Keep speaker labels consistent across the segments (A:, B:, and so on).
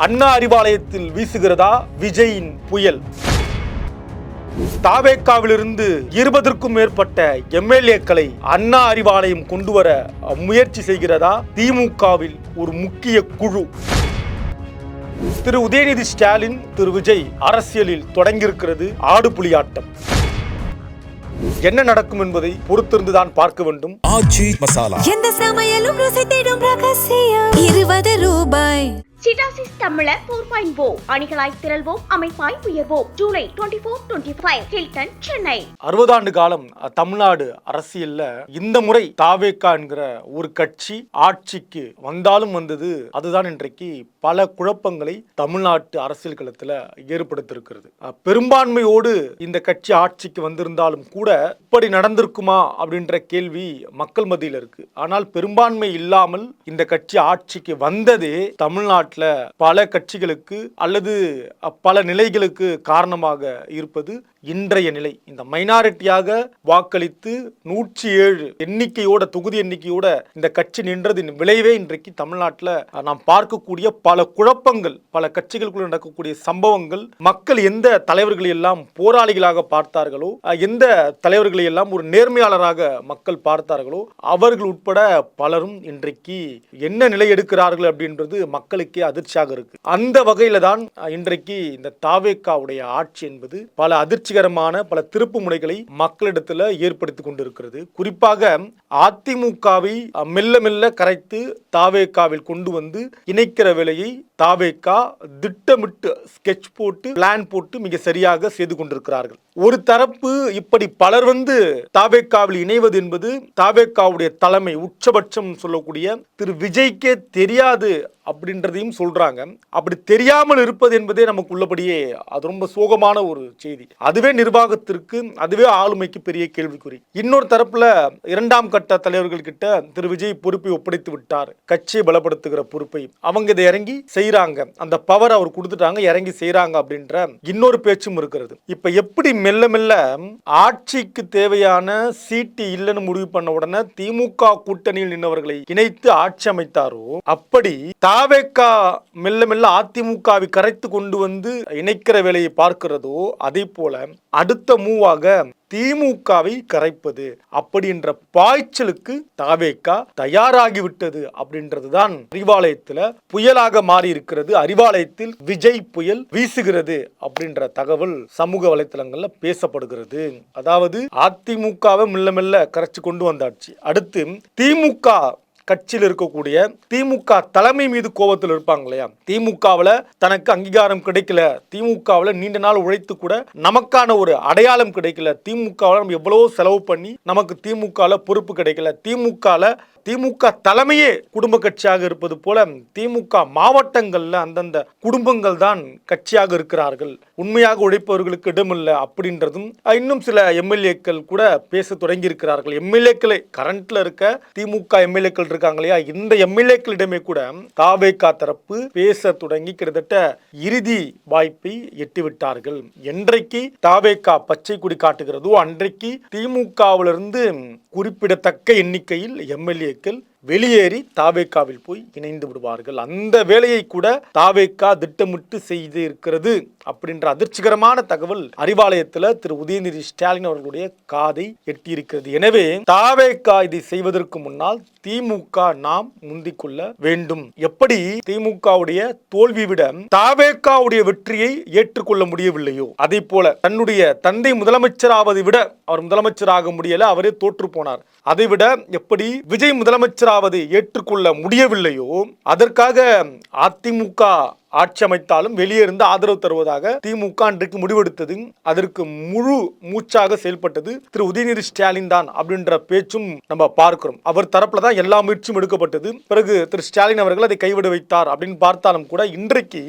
A: அண்ணா அறிவாலயத்தில் வீசுகிறதா விஜயின் புயல்? தாவேக்காவிலிருந்து 20க்கும் மேற்பட்ட எம்எல்ஏக்களை அண்ணா அறிவாலயம் கொண்டு வர முயற்சி செய்கிறதா திமுகவில் ஒரு முக்கிய குழு? திரு உதயநிதி ஸ்டாலின், திரு விஜய் அரசியலில் தொடங்கியிருக்கிறது ஆடுபுலி ஆட்டம். என்ன நடக்கும் என்பதை பொறுத்திருந்துதான் பார்க்க வேண்டும்.
B: ஆச்சி மசாலா
C: எந்த சமையலும் ருசி தேடும் ரகசியம் 20 ரூபாய்.
D: சிட்டாசிஸ் தமிழர் 4.0 அணிகளாய் திரள்வோம், அமைப்பாய் உயர்வோம். ஜூலை 24-25 ஹில்டன், சென்னை.
A: 60 ஆண்டு காலம் தமிழ்நாடு அரசியல்ல இந்த முறை தாவேகா என்கிற ஒரு கட்சி ஆட்சிக்கு வந்தாலும் வந்தது. அதுதான் இன்றைக்கு பல குழப்பங்களை தமிழ்நாட்டு அரசியல் களத்துல ஏற்படுத்தியிருக்கிறது. பெரும்பான்மையோடு இந்த கட்சி ஆட்சிக்கு வந்திருந்தாலும் கூட இப்படி நடந்திருக்குமா அப்படின்ற கேள்வி மக்கள் மத்தியில் இருக்கு. ஆனால் பெரும்பான்மை இல்லாமல் இந்த கட்சி ஆட்சிக்கு வந்ததே தமிழ்நாட்டில் பல கட்சிகளுக்கு அல்லது பல நிலைகளுக்கு காரணமாக இருப்பது இன்றைய நிலை. இந்த மைனாரிட்டியாக வாக்களித்து 107 எண்ணிக்கையோட, தொகுதி எண்ணிக்கையோட இந்த கட்சி நின்றதின் விளைவே இன்றைக்கு தமிழ்நாட்டில் நாம் பார்க்கக்கூடிய பல குழப்பங்கள், பல கட்சிகளுக்குள்ள நடக்கக்கூடிய சம்பவங்கள், மக்கள் எந்த தலைவர்களை எல்லாம் போராளிகளாக பார்த்தார்களோ, எந்த தலைவர்களை எல்லாம் ஒரு நேர்மையாளராக மக்கள் பார்த்தார்களோ, அவர்கள் உட்பட பலரும் இன்றைக்கு என்ன நிலை எடுக்கிறார்கள் அப்படின்றது மக்களுக்கே அதிர்ச்சியாக இருக்கு. அந்த வகையில தான் இன்றைக்கு இந்த தாவேகாவுடைய ஆட்சி என்பது பல அதிர்ச்சிகரமான பல திருப்பு முனைகளை மக்களிடத்துல ஏற்படுத்தி கொண்டிருக்கிறது. குறிப்பாக அதிமுகவை மெல்ல மெல்ல கரைத்து தாவேகாவில் கொண்டு வந்து இணைக்கிற வேலையை தாவேகா திட்டமிட்டு ஸ்கெட்ச் போட்டு பிளான் போட்டு மிக சரியாக செய்து கொண்டிருக்கிறார்கள். ஒரு தரப்பு இப்படி பலர் வந்து தாவேகாவில் இணைவது என்பது தாவேகாவுடைய தலைமை உச்சபட்சம் சொல்லக்கூடிய திரு விஜய்க்கே தெரியாது அப்படின்றதையும் சொல்றாங்க. அப்படி தெரியாமல் இருப்பது என்பதே நமக்கு உள்ளபடியே அது ரொம்ப சோகமான ஒரு செய்தி. அதுவே நிர்வாகத்திற்கு, அதுவே ஆளுமைக்கு பெரிய கேள்விக்குறி. இன்னொரு தரப்புல இரண்டாம் கட்ட தலைவர்கள் கிட்ட திரு விஜய் பொறுப்பை ஒப்படைத்து விட்டார். கட்சியை பலப்படுத்துகிற பொறுப்பை அவங்க இதை இறங்கி செய்யறாங்க, அந்த பவர் அவர் கொடுத்துட்டாங்க, இறங்கி செய்யறாங்க அப்படின்ற இன்னொரு பேச்சும் இருக்கிறது. இப்ப எப்படி மெல்ல மெல்ல ஆட்சிக்கு தேவையான சீட்டு இல்லைன்னு முடிவு பண்ண உடனே திமுக கூட்டணியில் நின்றவர்களை இணைத்து ஆட்சி அமைத்தாரோ, அப்படி தாவேகா மெல்ல மெல்ல அதிமுகவை கரைத்து கொண்டு வந்து இணைக்கிற வேலையை பார்க்கிறதோ, அதே போல அடுத்த மூவாக திமுகவை கரைப்பது அப்படின்ற பாய்ச்சலுக்கு தாவேகா தயாராகிவிட்டது அப்படின்றதுதான் அறிவாலயத்துல புயலாக மாறி இருக்கிறது. அறிவாலயத்தில் விஜய் புயல் வீசுகிறது அப்படின்ற தகவல் சமூக வலைத்தளங்கள்ல பேசப்படுகிறது. அதாவது அதிமுகவை மெல்ல மெல்ல கரைச்சு கொண்டு வந்தாச்சு. அடுத்து திமுக கட்சியில் இருக்கக்கூடிய திமுக தலைமை மீது கோபத்தில் இருப்பாங்க இல்லையா, திமுகவில் தனக்கு அங்கீகாரம் கிடைக்கல, திமுகவில் நீண்ட நாள் உழைத்து கூட நமக்கான ஒரு அடையாளம் கிடைக்கல, திமுகவில் நம்ம எவ்வளவோ செலவு பண்ணி நமக்கு திமுகவில் பொறுப்பு கிடைக்கல, திமுக தலைமையே குடும்ப கட்சியாக இருப்பது போல திமுக மாவட்டங்கள்ல அந்தந்த குடும்பங்கள் தான் கட்சியாக இருக்கிறார்கள், உண்மையாக உழைப்பவர்களுக்கு இடமில்லை அப்படின்றதும் இன்னும் சில எம்எல்ஏக்கள் கூட பேச தொடங்கி இருக்கிறார்கள். எம்எல்ஏக்களை கரண்ட்ல இருக்க திமுக எம்எல்ஏக்கள் இருக்காங்க இல்லையா, இந்த எம்எல்ஏக்களிடமே கூட தாவேகா தரப்பு பேச தொடங்கி கிட்டத்தட்ட இறுதி வாய்ப்பை எட்டிவிட்டார்கள். என்றைக்கு தாவேகா பச்சை கொடி காட்டுகிறதோ அன்றைக்கு திமுகவிலிருந்து குறிப்பிடத்தக்க எண்ணிக்கையில் எம்எல்ஏக்கள் வெளியேறி தாவேகாவில் போய் இணைந்து விடுவார்கள். அந்த வேலையை கூட தாவேகா திட்டமிட்டு செய்து இருக்கிறது அப்படின்ற அதிர்ச்சிகரமான தகவல் அறிவாலயத்தில் திரு உதயநிதி ஸ்டாலின் அவர்களுடைய காதை எட்டியிருக்கிறது. எனவே தாவேகா இதை செய்வதற்கு முன்னால் திமுக நாம் முந்திக் கொள்ள வேண்டும். எப்படி திமுகவுடைய தோல்வி விட தாவேகாவுடைய வெற்றியை ஏற்றுக்கொள்ள முடியவில்லையோ, அதே போல தன்னுடைய தந்தை முதலமைச்சராவதை விட அவர் முதலமைச்சராக முடியல, அவரே தோற்று போனார், அதை விட எப்படி விஜய் முதலமைச்சராவதை ஏற்றுக்கொள்ள முடியவில்லையோ, அதற்காக அதிமுக ஆட்சி அமைத்தாலும் வெளியே இருந்து ஆதரவு தருவதாக திமுக இன்றைக்கு முடிவெடுத்தது. அதற்கு முழு மூச்சாக செயல்பட்டது திரு உதயநிதி ஸ்டாலின் தான் அப்படின்ற பேச்சும் நம்ம பார்க்கிறோம். அவர் தரப்புல தான் எல்லா முயற்சியும் எடுக்கப்பட்டது. பிறகு திரு ஸ்டாலின் அவர்கள் அதை கைவிட வைத்தார் அப்படின்னு பார்த்தாலும் கூட இன்றைக்கு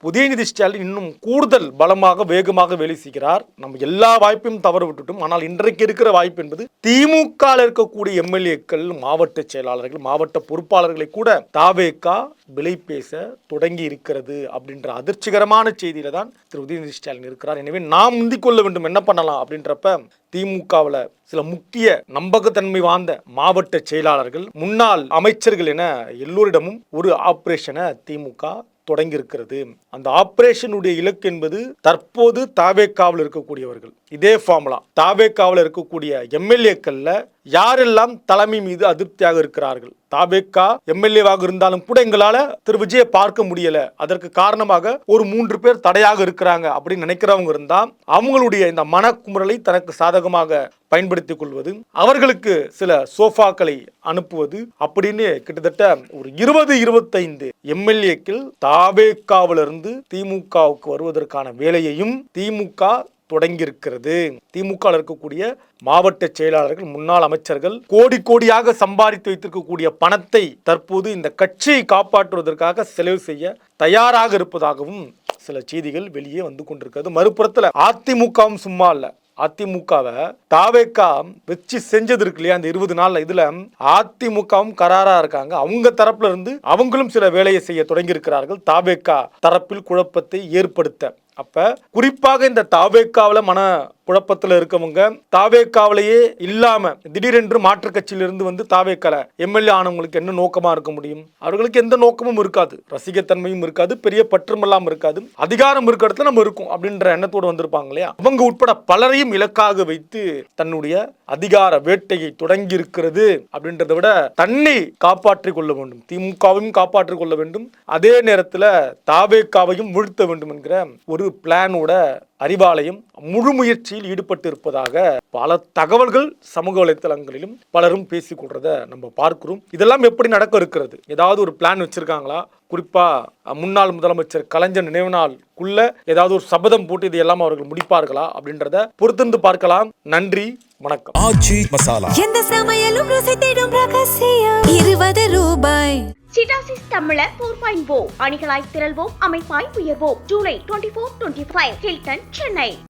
A: உதயநிதி ஸ்டாலின் இன்னும் கூடுதல் பலமாக வேகமாக வேலை செய்கிறார். நம்ம எல்லா வாய்ப்பையும் தவற விட்டுட்டோம். ஆனால் இன்றைக்கு இருக்கிற வாய்ப்பு என்பது திமுக இருக்கக்கூடிய எம்எல்ஏக்கள், மாவட்ட செயலாளர்கள், மாவட்ட பொறுப்பாளர்களை கூட தாவேகா விலை பேச தொடங்கி இருக்கிறது அப்படின்ற அதிர்ச்சிகரமான செய்தியில தான் திரு உதயநிதி ஸ்டாலின் இருக்கிறார். எனவே நாம் முந்திக் கொள்ள வேண்டும், என்ன பண்ணலாம் அப்படின்றப்ப திமுகவில் சில முக்கிய நம்பகத்தன்மை வாய்ந்த மாவட்ட செயலாளர்கள், முன்னாள் அமைச்சர்கள் என எல்லோரிடமும் ஒரு ஆபரேஷனை திமுக தொடங்கி இருக்கிறது. அந்த ஆபரேஷனுடைய இலக்கு என்பது தற்போது தாவேக்காவில் இருக்கக்கூடியவர்கள். இதே ஃபார்முலா தாவேக்காவில் இருக்கக்கூடிய எம்எல்ஏக்கள்ல யாரெல்லாம் தலைமை மீது அதிருப்தியாக இருக்கிறார்கள். தாவேக்கா எம்எல்ஏவாக இருந்தாலும் கூட எங்களால திரு விஜயை பார்க்க முடியல, அதற்கு காரணமாக ஒரு 3 பேர் தடையாக இருக்கிறாங்க அப்படின்னு நினைக்கிறவங்க இருந்தா அவங்களுடைய இந்த மனக்குமுறலை தனக்கு சாதகமாக பயன்படுத்திக் கொள்வது, அவர்களுக்கு சில சோஃபாக்களை அனுப்புவது அப்படின்னு கிட்டத்தட்ட ஒரு 20-25 எம்எல்ஏக்கள் தாவேக்காவிலிருந்து திமுகவுக்கு வருவதற்கான வேலையையும் திமுக தொடங்கியிருக்கிறது. திமுக இருக்கக்கூடிய மாவட்ட செயலாளர்கள், முன்னாள் அமைச்சர்கள் கோடி கோடியாக சம்பாதித்து வைத்திருக்கக்கூடிய பணத்தை தற்போது இந்த கட்சியை காப்பாற்றுவதற்காக செலவு செய்ய தயாராக இருப்பதாகவும் சில செய்திகள் வெளியே வந்து கொண்டிருக்கிறது. மறுபுறத்துல அதிமுகவும் சும்மா இல்ல. அதிமுகவை தாவேக்கா வச்சு செஞ்சது இருக்கு இல்லையா, அந்த 20 நாள்ல இதுல அதிமுகவும் கராரா இருக்காங்க. அவங்க தரப்புல இருந்து அவங்களும் சில வேலையை செய்ய தொடங்கி இருக்கிறார்கள், தாவேக்கா தரப்பில் குழப்பத்தை ஏற்படுத்த. அப்ப குறிப்பாக இந்த தாவேக்காவில மன குழப்பத்தில் இருக்கவங்க, தாவேக்காவிலேயே இல்லாம திடீரென்று மாற்றுக் கட்சியிலிருந்து வந்து தாவேக்கால எம்எல்ஏ ஆனவங்களுக்கு என்ன நோக்கமா இருக்க முடியும்? அவர்களுக்கு எந்த நோக்கமும் இருக்காது, ரசிகத்தன்மையும் இருக்காது, பெரிய பற்றுமெல்லாம் இருக்காது, அதிகாரம் இருக்க இடத்துல நம்ம இருக்கும் அப்படின்ற எண்ணத்தோடு வந்திருப்பாங்க இல்லையா. அவங்க உட்பட பலரையும் இலக்காக வைத்து தன்னுடைய அதிகார வேட்டையை தொடங்கி இருக்கிறது. அப்படின்றத விட தன்னை காப்பாற்றிக் கொள்ள வேண்டும், திமுகவையும் காப்பாற்றிக் கொள்ள வேண்டும், அதே நேரத்தில் தாவேக்காவையும் வீழ்த்த வேண்டும் என்கிற ஒரு பிளானோட அறிவாலயம் முழு முயற்சியில் ஈடுபட்டு இருப்பதாக பல தகவல்கள் சமூக வலைத்தளங்களிலும் பலரும் பேசிக் கொள்றத நம்ம பார்க்கிறோம். இதெல்லாம் எப்படி நடக்க இருக்கிறது? ஏதாவது ஒரு பிளான் வச்சிருக்காங்களா? குறிப்பா முன்னாள் முதலமைச்சர் கலைஞர் நினைவு நாளுக்குள்ள ஏதாவது ஒரு சபதம் போட்டு இது எல்லாம் அவர்கள் முடிப்பார்களா அப்படின்றத பொறுத்திருந்து பார்க்கலாம். நன்றி, வணக்கம்.
B: ஆச்சி மசாலா,
C: எந்த சமையலும் ருசி தேடும் ரகசியம் 20 ரூபாய்.
D: சிட்டாசிஸ் தமிழர் 4.0 அணிகளாய் திரள்வோம், அமைப்பாய் உயர்வோம். ஜூலை 24-25 ஹில்டன், சென்னை.